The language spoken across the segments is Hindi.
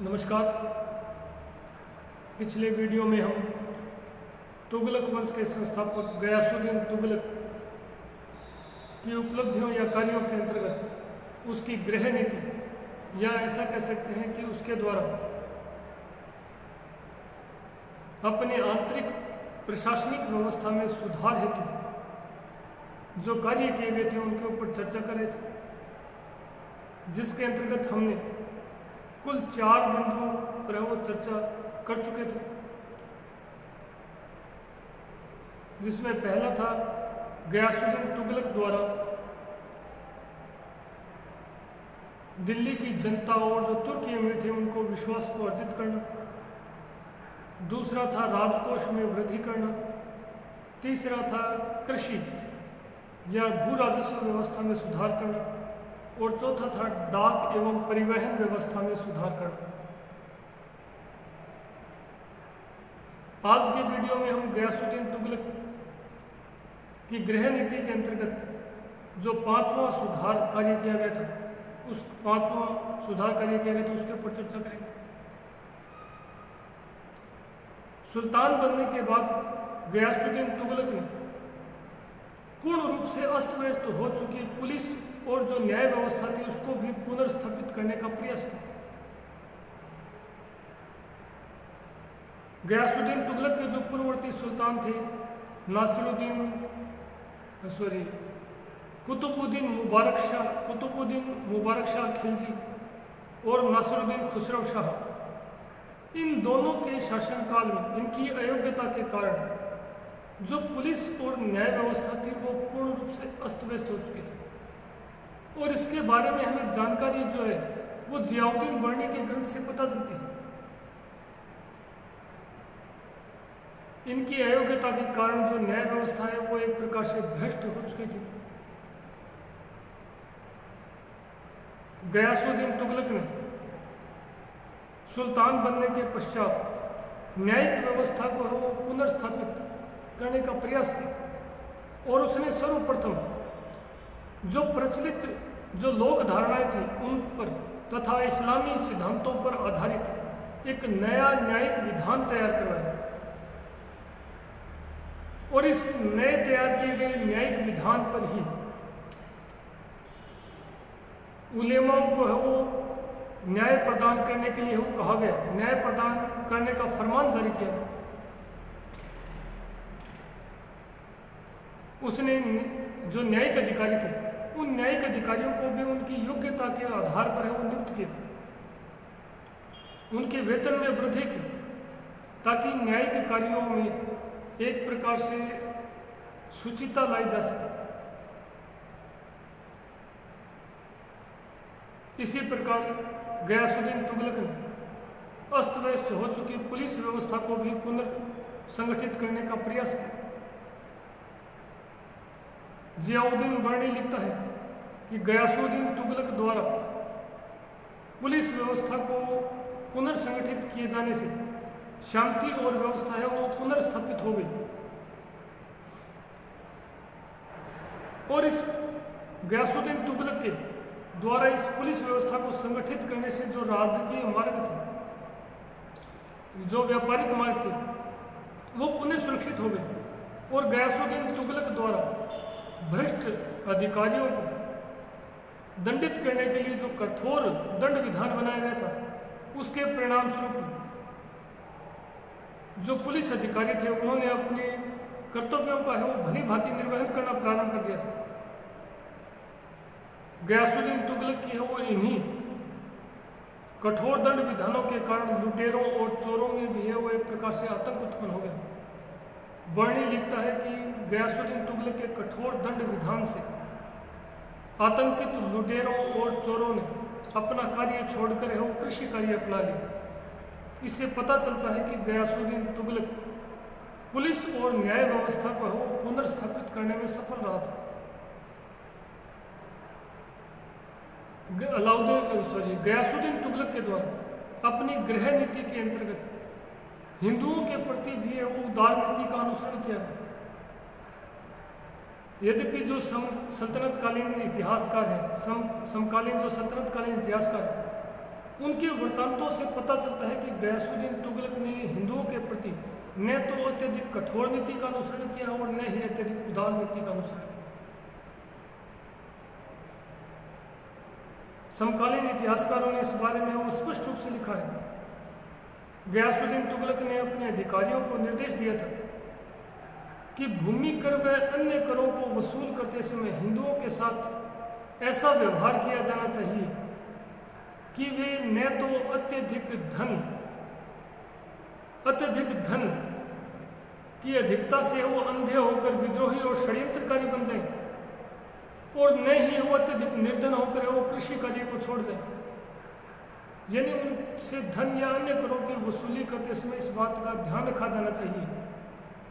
नमस्कार। पिछले वीडियो में हम तुगलक वंश के संस्थापक गयासुद्दीन तुगलक की उपलब्धियों या कार्यों के अंतर्गत उसकी गृह नीति या ऐसा कह सकते हैं कि उसके द्वारा अपने आंतरिक प्रशासनिक व्यवस्था में सुधार हेतु जो कार्य किए गए थे उनके ऊपर चर्चा कर रहे थे, जिसके अंतर्गत हमने कुल 4 बिंदुओं पर वो चर्चा कर चुके थे। जिसमें पहला था गयासुद्दीन तुगलक द्वारा दिल्ली की जनता और जो तुर्की अमीर थे उनको विश्वास को अर्जित करना। दूसरा था राजकोष में वृद्धि करना। तीसरा था कृषि या भू राजस्व व्यवस्था में सुधार करना। और चौथा था डाक एवं परिवहन व्यवस्था में सुधार करना। आज के वीडियो में हम गयासुद्दीन तुगलक की गृह नीति के अंतर्गत जो 5वां सुधार कार्य किया गया था, उस 5वां सुधार कार्य किया गया था उसके ऊपर चर्चा करेंगे। सुल्तान बनने के बाद गयासुद्दीन तुगलक ने पूर्ण रूप से अस्त व्यस्त हो चुकी पुलिस और जो न्याय व्यवस्था थी उसको भी पुनर्स्थापित करने का प्रयास किया। गयासुद्दीन तुगलक के जो पूर्ववर्ती सुल्तान थे कुतुबुद्दीन मुबारक शाह खिलजी और नासिरुद्दीन खुसरो शाह, इन दोनों के शासनकाल में इनकी अयोग्यता के कारण जो पुलिस और न्याय व्यवस्था थी वो पूर्ण रूप से अस्त व्यस्त हो चुकी थी। और इसके बारे में हमें जानकारी जो है वो जियाउद्दीन बर्नी के ग्रंथ से पता चलती है। इनकी अयोग्यता के कारण जो न्याय व्यवस्था है वो एक प्रकार से भ्रष्ट हो चुकी थी। गयासुद्दीन तुगलक ने सुल्तान बनने के पश्चात न्यायिक व्यवस्था को वो पुनर्स्थापित करने का प्रयास किया और उसने सर्वप्रथम जो प्रचलित जो लोक धारणाएं थी उन पर तथा इस्लामी सिद्धांतों पर आधारित एक नया न्यायिक विधान तैयार करवाया। और इस नए तैयार किए गए न्यायिक विधान पर ही उलेमाओं को है वो न्याय प्रदान करने के लिए वो कहा गया, न्याय प्रदान करने का फरमान जारी किया। उसने जो न्यायिक अधिकारी थे उन न्यायिक अधिकारियों को भी उनकी योग्यता के आधार पर है वो नियुक्त किया, उनके वेतन में वृद्धि की, ताकि न्यायिक कार्यों में एक प्रकार से शुचिता लाई जा सके। इसी प्रकार गयासुद्दीन तुगलक ने अस्त व्यस्त हो चुकी पुलिस व्यवस्था को भी पुनर्संगठित करने का प्रयास किया। जियाउद्दीन बर्नी लिखता है कि गयासुद्दीन तुगलक द्वारा पुलिस व्यवस्था को पुनर्संगठित किए जाने से शांति और व्यवस्था है वो पुनर्स्थापित हो गई। और इस गयासुद्दीन तुगलक के द्वारा इस पुलिस व्यवस्था को संगठित करने से जो राजकीय मार्ग थे, जो व्यापारिक मार्ग थे, वो पुनः सुरक्षित हो गए। और गयासुद्दीन तुगलक द्वारा भ्रष्ट अधिकारियों को दंडित करने के लिए जो कठोर दंड विधान बनाया गया था, उसके परिणाम स्वरूप जो पुलिस अधिकारी थे उन्होंने अपने कर्तव्यों का है वो भली भांति निर्वहन करना प्रारंभ कर दिया था। गयासुद्दीन तुगलक की है वो इन्हीं कठोर दंड विधानों के कारण लुटेरों और चोरों में भी है वो एक प्रकार से आतंक उत्पन्न हो गया। बर्नी लिखता है कि गयासुद्दीन तुगलक के कठोर दंड विधान से आतंकित लुटेरों और चोरों ने अपना कार्य छोड़कर है वो कृषि कार्य अपना लिया। इससे पता चलता है कि गयासुद्दीन तुगलक पुलिस और न्याय व्यवस्था को वो पुनर्स्थापित करने में सफल रहा था। गयासुद्दीन तुगलक के द्वारा अपनी गृह नीति के अंतर्गत हिंदुओं के प्रति भी है वो उदार नीति का अनुसरण किया। यद्यपि जो सल्तनतकालीन इतिहासकार हैं, समकालीन जो सल्तनतकालीन इतिहासकार हैं, उनके वृत्तांतों से पता चलता है कि गयासुद्दीन तुगलक ने हिंदुओं के प्रति न तो अत्यधिक कठोर नीति का अनुसरण किया और न ही अत्यधिक उदार नीति का अनुसरण किया। समकालीन इतिहासकारों ने इस बारे में वो स्पष्ट रूप से लिखा है। गयासुद्दीन तुगलक ने अपने अधिकारियों को निर्देश दिया था कि भूमि कर व अन्य करों को वसूल करते समय हिंदुओं के साथ ऐसा व्यवहार किया जाना चाहिए कि वे न तो अत्यधिक धन की अधिकता से वो अंधे होकर विद्रोही और षड्यंत्रकारी बन जाए और न ही वो अत्यधिक निर्धन होकर वो कृषि कार्य को छोड़ जाए। यानी उनसे धन या अन्य करों की वसूली करते समय इस बात का ध्यान रखा जाना चाहिए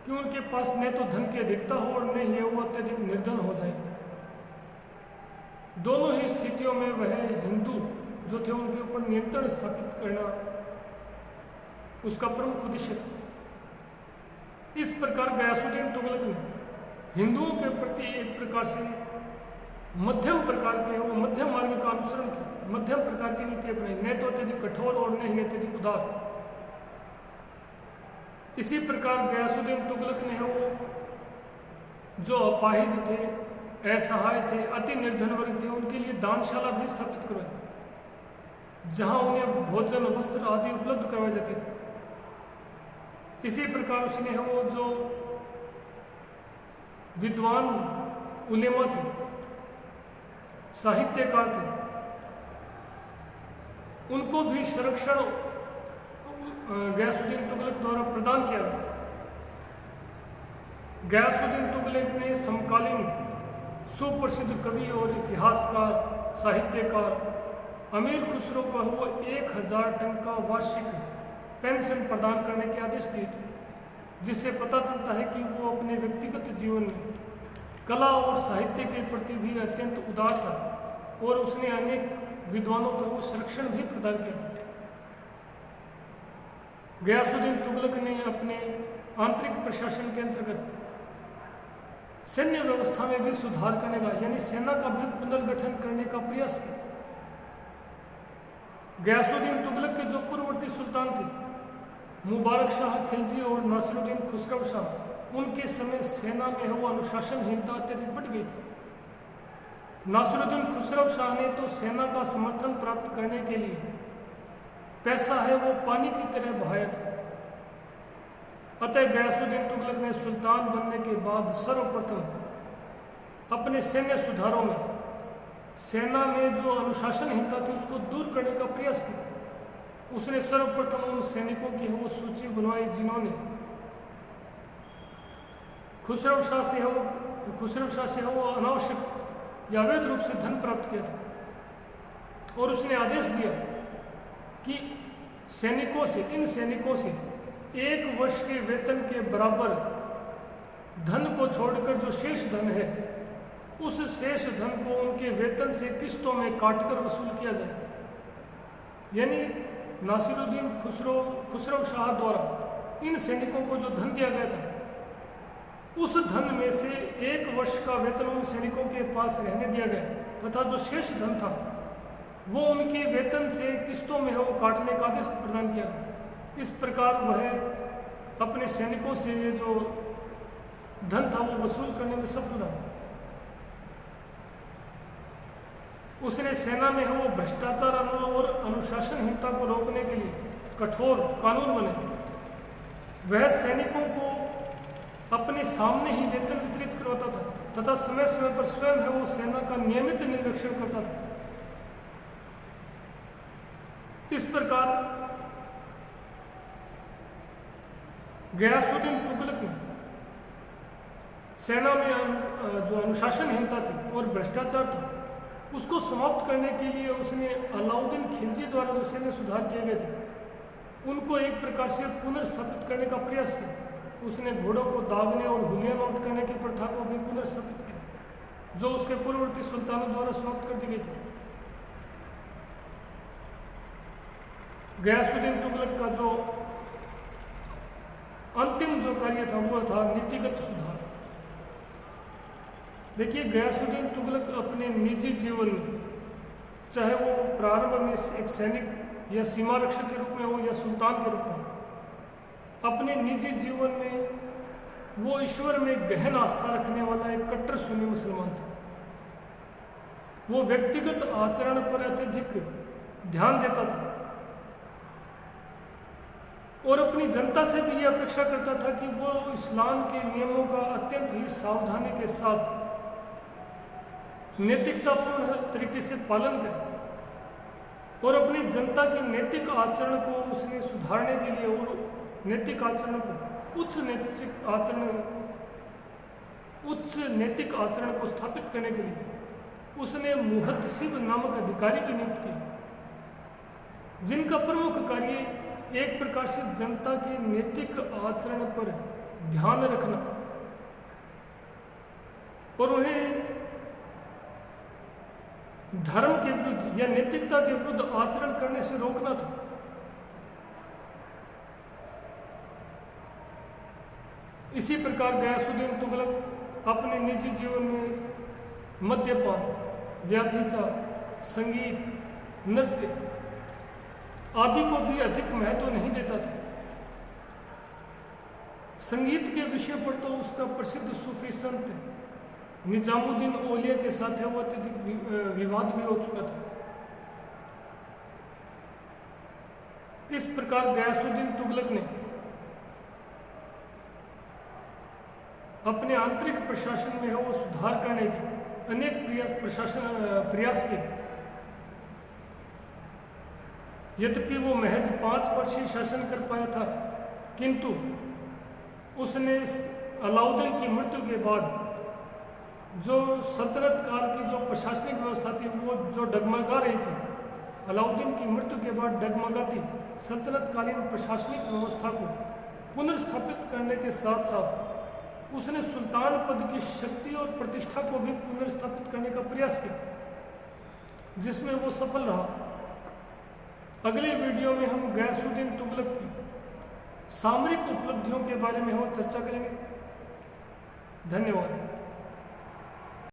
कि उनके पास न तो धन की अधिकता हो और न ही वो अत्यधिक निर्धन हो जाए। दोनों ही स्थितियों में वह हिंदू जो थे उनके ऊपर नियंत्रण स्थापित करना उसका प्रमुख उद्देश्य था। इस प्रकार गयासुद्दीन तुगलक ने हिंदुओं के प्रति एक प्रकार से मध्यम मार्ग का अनुसरण किया, मध्यम प्रकार की नीति अपनाई, न तो अत्यधिक कठोर और न ही अत्यधिक उदार। इसी प्रकार गयासुद्दीन तुगलक ने वो जो अपाहिज थे, असहाय थे, अति निर्धन वर्ग थे, उनके लिए दानशाला भी स्थापित करवाई जहां उन्हें भोजन वस्त्र आदि उपलब्ध करवाए जाते थे। इसी प्रकार उसने वो जो विद्वान उलेमा थे, साहित्यकार थे, उनको भी संरक्षण गयासुद्दीन तुगलक द्वारा प्रदान किया गया। गयासुद्दीन तुगलक ने समकालीन सुप्रसिद्ध कवि और इतिहासकार, साहित्यकार अमीर खुसरो को वो 1000 टन का वार्षिक पेंशन प्रदान करने के आदेश दिए थे, जिससे पता चलता है कि वो अपने व्यक्तिगत जीवन में कला और साहित्य के प्रति भी अत्यंत उदार था और उसने अनेक विद्वानों को वो संरक्षण भी प्रदान किया था। गयासुद्दीन तुगलक ने अपने आंतरिक प्रशासन के अंतर्गत सैन्य व्यवस्था में भी सुधार करने का यानी सेना का भी पुनर्गठन करने का प्रयास किया। गयासुद्दीन तुगलक के जो पूर्ववर्ती सुल्तान थे मुबारक शाह खिलजी और नासिरुद्दीन खुसरो शाह, उनके समय सेना में वो अनुशासनहीनता अत्यधिक बढ़ गई थी। नासिरुद्दीन खुसरो शाह ने तो सेना का समर्थन प्राप्त करने के लिए पैसा है वो पानी की तरह बहाया था। अतः गयासुद्दीन तुगलक ने सुल्तान बनने के बाद सर्वप्रथम अपने सैन्य सुधारों में सेना में जो अनुशासनहीनता थी उसको दूर करने का प्रयास किया। उसने सर्वप्रथम उन सैनिकों की वो सूची बनवाई जिन्होंने खुसरो शाह से वो अनावश्यक या अवैध रूप से धन प्राप्त किया था और उसने आदेश दिया कि इन सैनिकों से 1 वर्ष के वेतन के बराबर धन को छोड़कर जो शेष धन है उस शेष धन को उनके वेतन से किस्तों में काटकर वसूल किया जाए। यानी नासिरुद्दीन खुसरो शाह द्वारा इन सैनिकों को जो धन दिया गया था उस धन में से 1 वर्ष का वेतन उन सैनिकों के पास रहने दिया गया तथा जो शेष धन था वो उनके वेतन से किस्तों में वो काटने का आदेश प्रदान किया गया। इस प्रकार वह अपने सैनिकों से ये जो धन था वो वसूल करने में सफल रहा। उसने सेना में वो भ्रष्टाचार और अनुशासनहीनता को रोकने के लिए कठोर कानून बने। वह सैनिकों को अपने सामने ही वेतन वितरित करवाता था तथा समय समय पर स्वयं है वो सेना का नियमित निरीक्षण करता था। इस प्रकार गयासुद्दीन तुगलक ने सेना में जो अनुशासनहीनता थी और भ्रष्टाचार था उसको समाप्त करने के लिए उसने अलाउद्दीन खिलजी द्वारा जो सैन्य सुधार किए गए थे उनको एक प्रकार से पुनर्स्थापित करने का प्रयास किया। उसने घोड़ों को दागने और हुलिया नोट करने की प्रथा को भी पुनर्स्थापित किया जो उसके पूर्ववर्ती सुल्तानों द्वारा समाप्त कर दी गई थी। गयासुद्दीन तुगलक का जो अंतिम जो कार्य था वो था नीतिगत सुधार। देखिए गयासुद्दीन तुगलक अपने निजी जीवन में चाहे वो प्रारंभ में एक सैनिक या सीमा रक्षक के रूप में हो या सुल्तान के रूप में हो, अपने निजी जीवन में वो ईश्वर में गहन आस्था रखने वाला एक कट्टर सुन्नी मुसलमान था। वो व्यक्तिगत आचरण पर अत्यधिक ध्यान देता था और अपनी जनता से भी यह अपेक्षा करता था कि वो इस्लाम के नियमों का अत्यंत ही सावधानी के साथ नैतिकतापूर्ण तरीके से पालन करे और अपनी जनता के नैतिक आचरण को उसने सुधारने के लिए और नैतिक आचरण को उच्च नैतिक आचरण को स्थापित करने के लिए उसने मुहतसिब नामक अधिकारी भी नियुक्त किए, जिनका प्रमुख कार्य एक प्रकार से जनता के नैतिक आचरण पर ध्यान रखना और उन्हें धर्म के विरुद्ध या नैतिकता के विरुद्ध आचरण करने से रोकना था। इसी प्रकार गयासुद्दीन तुगलक अपने निजी जीवन में मद्यपान, व्याभिचार, संगीत, नृत्य आदि को भी अधिक महत्व नहीं देता था। संगीत के विषय पर तो उसका प्रसिद्ध सूफी संत निजामुद्दीन औलिया के साथ वो अत्यधिक विवाद भी हो चुका था। इस प्रकार गयासुद्दीन तुगलक ने अपने आंतरिक प्रशासन में वो सुधार करने के अनेक प्रयास किए। यद्यपि वो महज 5 वर्ष ही शासन कर पाया था, किंतु उसने अलाउद्दीन की मृत्यु के बाद जो सल्तनत काल की जो प्रशासनिक व्यवस्था थी वो जो डगमगा रही थी, अलाउद्दीन की मृत्यु के बाद डगमगाती सल्तनतकालीन प्रशासनिक व्यवस्था को पुनर्स्थापित करने के साथ साथ उसने सुल्तान पद की शक्ति और प्रतिष्ठा को भी पुनर्स्थापित करने का प्रयास किया, जिसमें वो सफल रहा। अगले वीडियो में हम गयासुद्दीन तुगलक की सामरिक उपलब्धियों के बारे में चर्चा करेंगे। धन्यवाद।